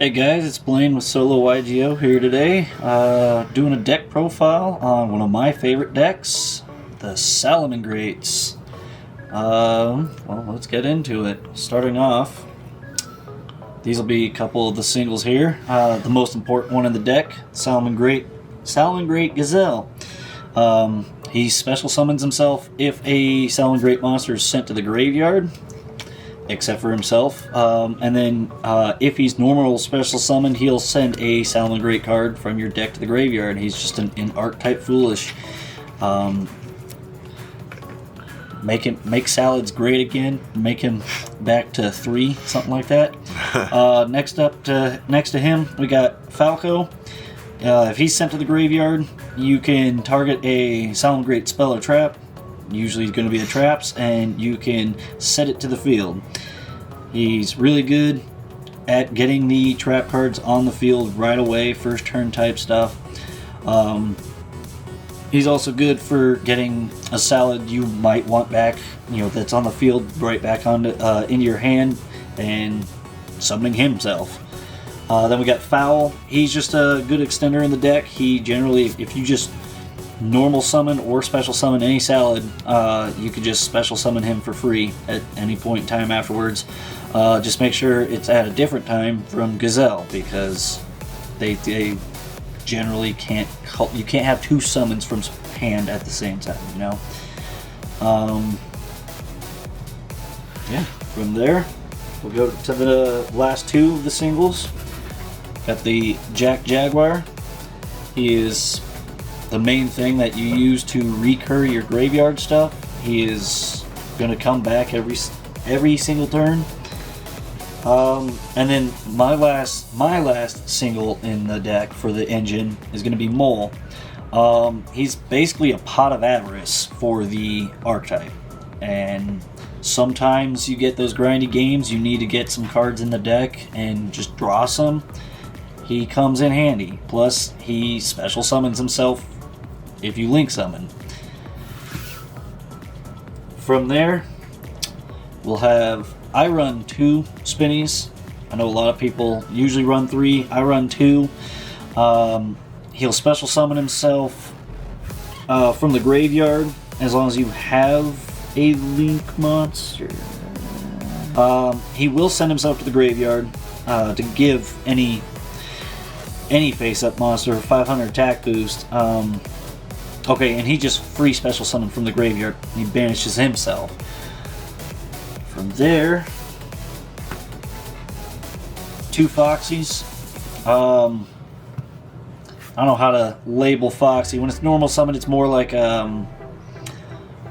Hey guys, it's Blaine with Solo YGO here today, doing a deck profile on one of my favorite decks, the Salamangreats. Well, let's get into it. Starting off, these will be a couple of the singles here. The most important one in the deck, Salamangreat Gazelle. He special summons himself if a Salamangreat monster is sent to the graveyard, except for himself. And then if he's normal special summoned, he'll send a Salamangreat card from your deck to the graveyard. He's just an archetype foolish. Make salads great again. Make him back to 3, something like that. Next to him, we got Falco. If he's sent to the graveyard, you can target a Salamangreat spell or trap. Usually it's going to be the traps, and you can set it to the field. He's really good at getting the trap cards on the field right away, first turn type stuff. He's also good for getting a salad you might want back, that's on the field, right back onto into your hand, and summoning himself. Then we got Foul. He's just a good extender in the deck. He generally, if you just normal summon or special summon any salad, you could just special summon him for free at any point in time afterwards. Just make sure it's at a different time from Gazelle, because they generally can't, you can't have 2 summons from hand at the same time, Yeah, from there we'll go to the last 2 of the singles. Got the Jaguar. He is the main thing that you use to recur your graveyard stuff. He is going to come back every single turn. And then my last single in the deck for the engine is going to be Mole. He's basically a pot of avarice for the archetype, and sometimes you get those grindy games, you need to get some cards in the deck and just draw some. He comes in handy. Plus, he special summons himself if you link summon. From there, we'll have, I run 2 spinnies. I know a lot of people usually run 3. I run 2. He'll special summon himself from the graveyard as long as you have a link monster. He will send himself to the graveyard to give any face-up monster 500 attack boost. Okay, and he just free special summon from the graveyard. He banishes himself. From there, 2 Foxies. I don't know how to label Foxy. When it's normal summon, it's more like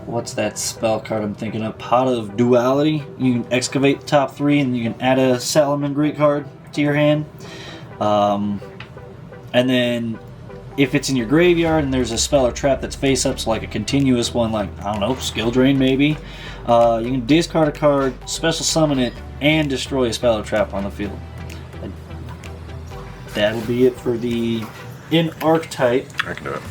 what's that spell card I'm thinking of? Pot of Duality. You can excavate the top 3, and you can add a Salamangreat card to your hand. And then if it's in your graveyard and there's a spell or trap that's face up, so like a continuous one, like, I don't know, Skill Drain maybe, you can discard a card, special summon it, and destroy a spell or trap on the field. And that'll be it for the in archetype. I can do it.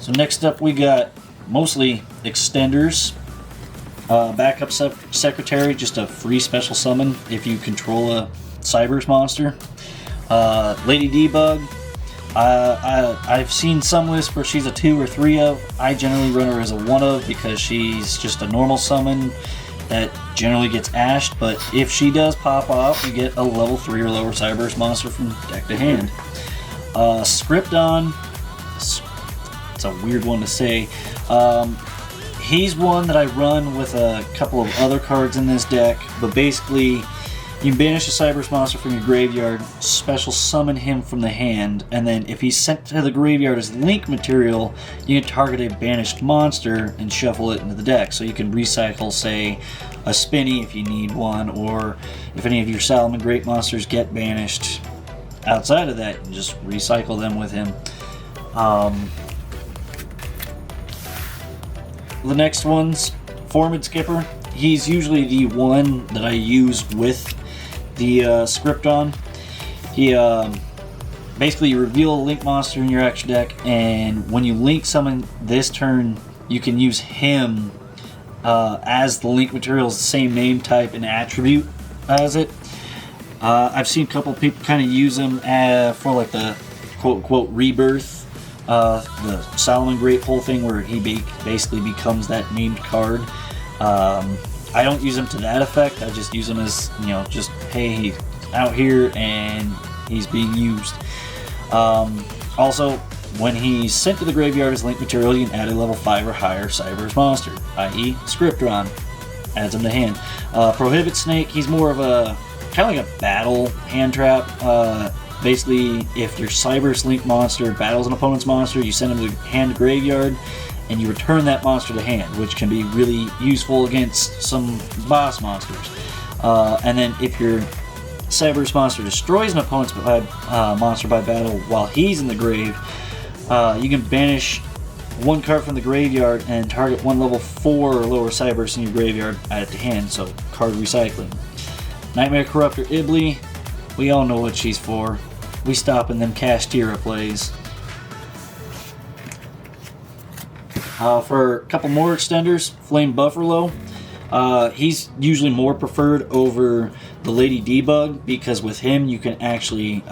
So next up we got mostly extenders. Backup Secretary, just a free special summon if you control a Cybers monster. Lady Debug, I've seen some lists where she's a 2 or 3 of. I generally run her as a 1 of because she's just a normal summon that generally gets ashed, but if she does pop off, you get a level 3 or lower Cybers monster from deck to hand. Scripton, it's a weird one to say. He's one that I run with a couple of other cards in this deck, but basically you can banish a Cybers monster from your graveyard, special summon him from the hand, and then if he's sent to the graveyard as link material, you can target a banished monster and shuffle it into the deck. So you can recycle, say, a Spinny if you need one, or if any of your Salamangreat monsters get banished outside of that, you just recycle them with him. The next one's Formid Skipper. He's usually the one that I use with the Scripton. He basically, you reveal a link monster in your extra deck, and when you link summon this turn, you can use him as the link material is the same name type and attribute as it. I've seen a couple people kind of use them for like the quote-unquote rebirth, the Salamangreat whole thing where he basically becomes that named card. I don't use them to that effect. I just use them as, you know, just, hey, he's out here and he's being used. Also, when he's sent to the graveyard as link material, you can add a level 5 or higher Cyber's monster, i.e. Scriptron. Adds him to hand. Prohibit Snake, he's more of a, kind of like a battle hand trap. Basically, if your Cyber's link monster battles an opponent's monster, you send him to hand to graveyard, and you return that monster to hand, which can be really useful against some boss monsters. And then if your Cyber's monster destroys an opponent's monster by battle while he's in the grave, you can banish one card from the graveyard and target one level 4 or lower Cyber's in your graveyard, add it to hand, so card recycling. Nightmare Corruptor Ibly, we all know what she's for. We stopping them Kashtira plays. For a couple more extenders, Flame Buffalo. He's usually more preferred over the Lady Debug because with him you can actually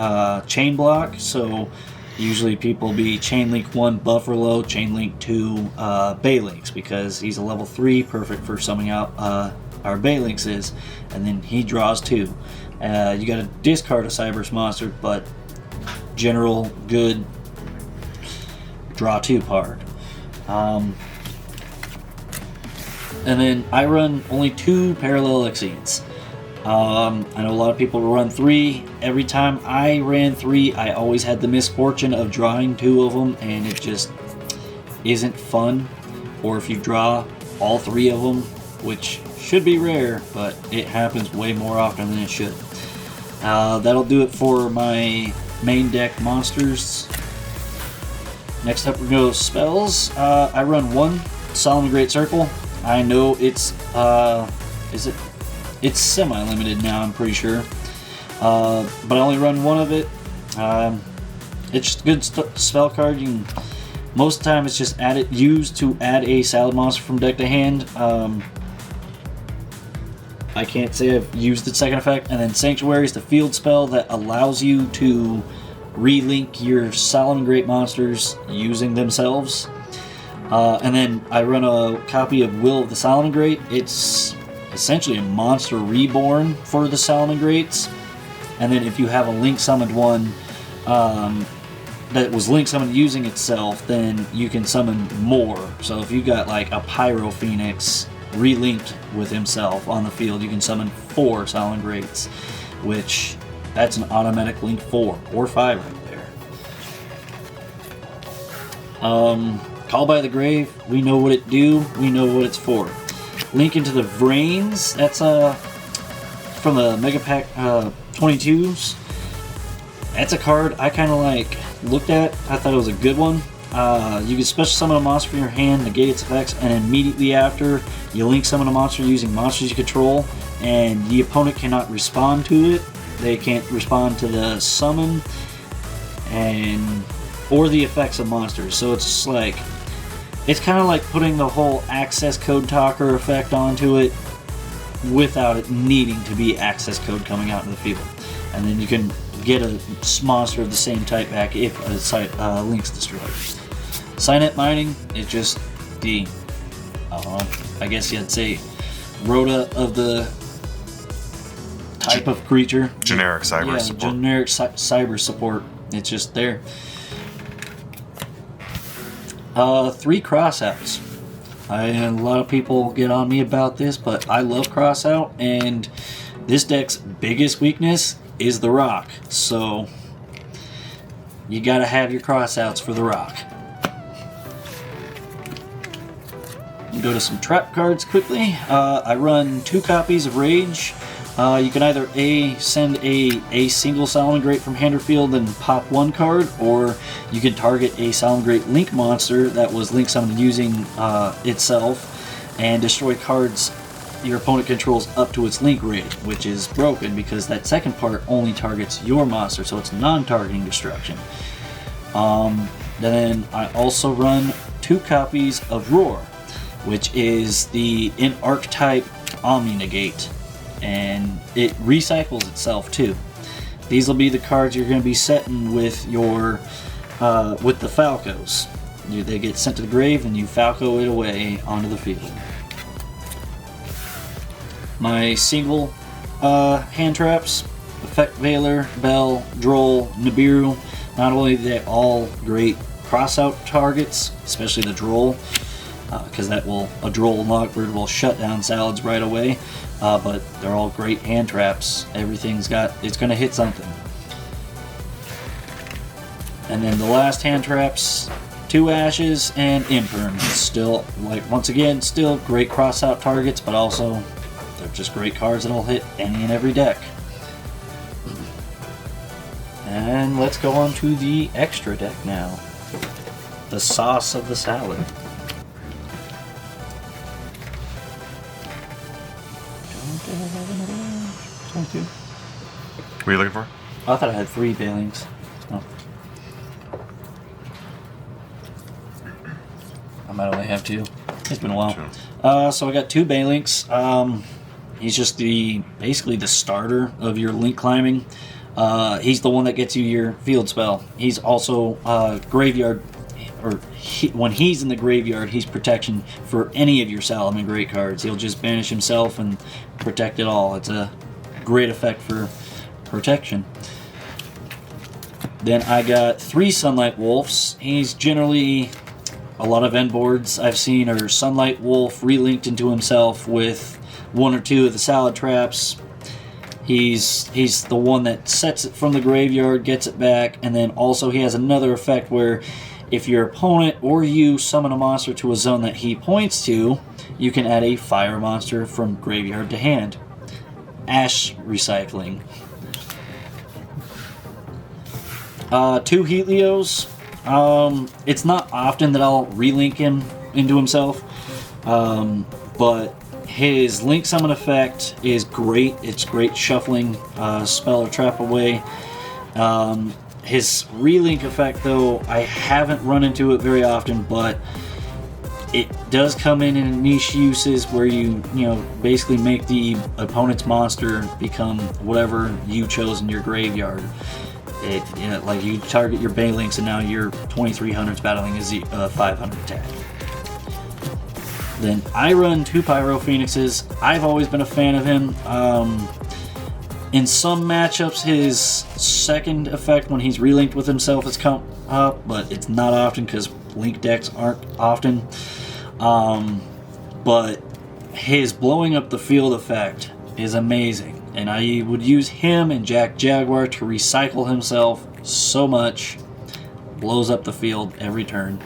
chain block. So usually people be Chain Link 1 Buffalo, Chain Link 2 Baylinks because he's a level 3, perfect for summoning out our Baylinks is. And then he draws 2. You gotta discard a Cyber's monster, but general good draw 2 card. And then I run only 2 Parallel Exceeds. I know a lot of people run 3. Every time I ran 3, I always had the misfortune of drawing 2 of them, and it just isn't fun. Or if you draw all 3 of them, which should be rare, but it happens way more often than it should. That'll do it for my main deck monsters. Next up we go spells. I run 1 Salamangreat Circle. I know it's it's semi-limited now, I'm pretty sure. But I only run 1 of it. It's just a good spell card. You can, most of the time it's just used to add a salad monster from deck to hand. I can't say I've used its second effect. And then Sanctuary is the field spell that allows you to relink your Salamangreat monsters using themselves. And then I run a copy of Will of the Salamangreat. It's essentially a monster reborn for the Salamangreats. And then if you have a link summoned one that was link summoned using itself, then you can summon more. So if you got like a Pyro Phoenix relinked with himself on the field, you can summon 4 Salamangreats, which that's an automatic link 4 or 5 right there. Call by the Grave, we know what it do, we know what it's for. Link into the Vrains, that's from the Mega Pack 22s. That's a card I kind of like looked at. I thought it was a good one. You can special summon a monster from your hand, negate its effects, and immediately after you link summon a monster using monsters you control, and the opponent cannot respond to it. They can't respond to the summon or the effects of monsters. So it's just like, it's kind of like putting the whole access code talker effect onto it without it needing to be access code coming out in the field. And then you can get a monster of the same type back if a link's destroyed. Signet Mining is just the, I guess you'd say, Rhoda of the type of creature. Generic cyber support. Generic cyber support. It's just there. 3 crossouts. A lot of people get on me about this, but I love crossout, and this deck's biggest weakness is the rock. So you gotta have your crossouts for the rock. Go to some trap cards quickly. I run 2 copies of Rage. You can either send a single Salamangreat from hand or field and pop 1 card, or you can target a Salamangreat Link monster that was link summoned using itself and destroy cards your opponent controls up to its link rating, which is broken because that second part only targets your monster, so it's non-targeting destruction. Then I also run 2 copies of Roar. which is the in archetype Omni-Negate, and it recycles itself too. These will be the cards you're going to be setting with your with the Falcos. They get sent to the grave, and you Falco it away onto the field. My single hand traps: Effect Veiler, Bell, Droll, Nibiru. Not only are they all great cross-out targets, especially the Droll, because a Droll Knockbird will shut down Salads right away, but they're all great hand traps. It's going to hit something. And then the last hand traps, 2 Ashes and Imperm. Still, once again, still great cross-out targets, but also they're just great cards that'll hit any and every deck. And let's go on to the extra deck now. The sauce of the salad. What are you looking for? I thought I had 3 Bailings. Oh. I might only have 2. It's been a while. Sure. So I got 2 Bailings. He's just basically the starter of your link climbing. He's the one that gets you your field spell. He's also graveyard, when he's in the graveyard, he's protection for any of your Salamangreat cards. He'll just banish himself and protect it all. It's a great effect for protection. Then I got 3 Sunlight Wolves. He's generally, a lot of end boards I've seen are Sunlight Wolf relinked into himself with 1 or 2 of the salad traps. He's the one that sets it from the graveyard, gets it back, and then also he has another effect where if your opponent or you summon a monster to a zone that he points to, you can add a fire monster from graveyard to hand. Ash recycling. 2 Helios. It's not often that I'll relink him into himself, but his Link Summon effect is great. It's great shuffling spell or trap away. His relink effect, though, I haven't run into it very often, but it does come in niche uses where you basically make the opponent's monster become whatever you chose in your graveyard. Like you target your Banelinks and now your 2300's battling a 500 attack. Then I run 2 Pyro Phoenixes. I've always been a fan of him. In some matchups, his second effect when he's relinked with himself has come up, but it's not often because link decks aren't often. But his blowing up the field effect is amazing, and I would use him and Jack Jaguar to recycle himself so much. Blows up the field every turn.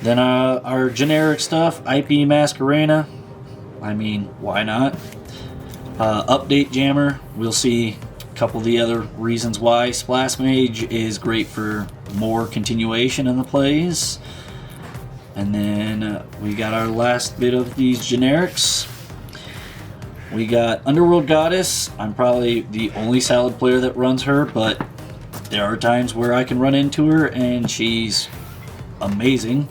Then our generic stuff, IP Masquerena. I mean, why not? Update Jammer. We'll see a couple of the other reasons why. Splash Mage is great for more continuation in the plays. And then we got our last bit of these generics. We got Underworld Goddess. I'm probably the only Salad player that runs her, but there are times where I can run into her and she's amazing.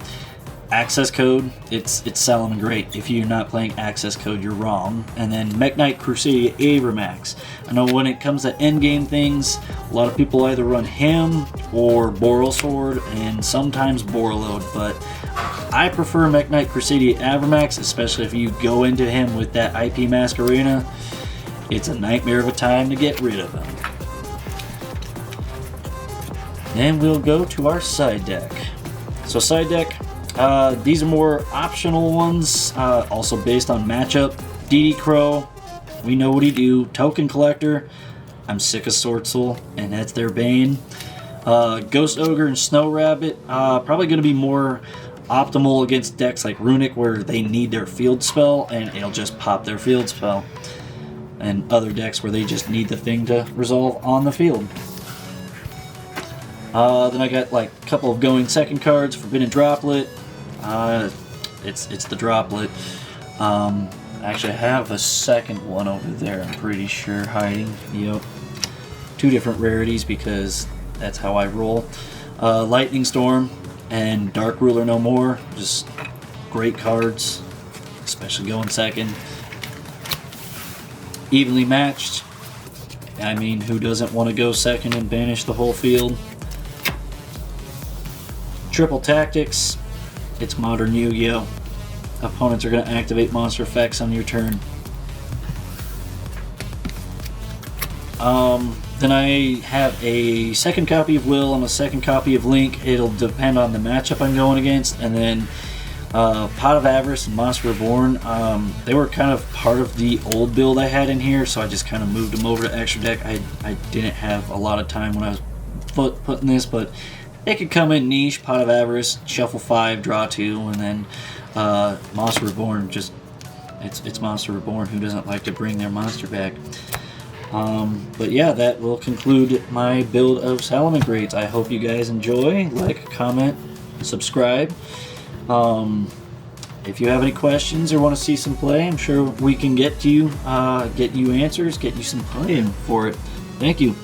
Access code, it's Salamangreat. If you're not playing access code, you're wrong. And then Mekk-Knight Crusadia Avramax. I know when it comes to endgame things, a lot of people either run him or Boral Sword and sometimes Borreload, but I prefer Mekk-Knight Crusadia Avramax, especially if you go into him with that IP Masquerena. It's a nightmare of a time to get rid of him. Then we'll go to our side deck. So side deck, these are more optional ones, also based on matchup. DD Crow, we know what he do. Token Collector, I'm sick of Sword Soul, and that's their bane. Ghost Ogre and Snow Rabbit, probably going to be more optimal against decks like Runic where they need their field spell, and it'll just pop their field spell. And other decks where they just need the thing to resolve on the field. Then I got like a couple of going second cards. Forbidden Droplet. It's the Droplet. Actually, I have a second one over there, I'm pretty sure, hiding. Yep. 2 different rarities because that's how I roll. Lightning Storm. and Dark Ruler No More. Just great cards, especially going second. Evenly matched. I mean, who doesn't want to go second and banish the whole field? Triple Tactics. It's modern Yu-Gi-Oh! Opponents are going to activate monster effects on your turn. Then I have a second copy of Will and a second copy of Link. It'll depend on the matchup I'm going against. And then Pot of Avarice and Monster Reborn. They were kind of part of the old build I had in here, so I just kind of moved them over to Extra Deck. I didn't have a lot of time when I was putting this, but they could come in niche. Pot of Avarice, shuffle 5, draw 2, and then Monster Reborn. Just it's Monster Reborn. Who doesn't like to bring their monster back? But yeah, that will conclude my build of Salamangreats. I hope you guys enjoy. Like, comment, subscribe. If you have any questions or want to see some play, I'm sure we can get you answers, get you some play for it. Thank you.